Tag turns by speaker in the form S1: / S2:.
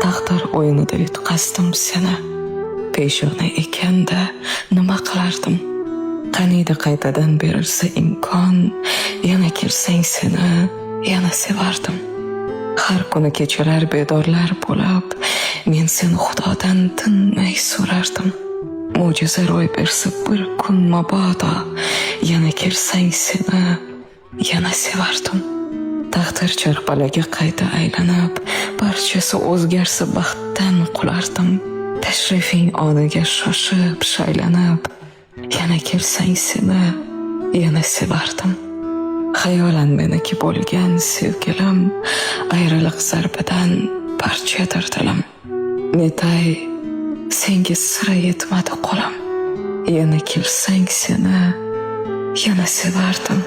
S1: taqdir o'yinida yutqazdim seni. Peshona ekanda nima qilardim? Qaniydi qaytadan berilsa imkon, yana kelsang seni yana sevardim. Har kuni kechalar bedorlar bo'lib, men seni Xudodan tinmay so'rardim. Mo'jiza ro'y bersa bir kun mabodo, yana kelsang seni yana sevardim. Taqdir charxpalagi qayta aylanib, barchasi o'zgarsa baxtdan qulardim. Tashrifing oniga shoshib, shaylanib, yana kelsang seni yana sevardim. Xayolan meniki bo'lgan sevgilim, ayriliq zarbidan parchadir dilim. Netay, senga sira yetmadi qo'lim. Yana kelsang seni yana sevardim.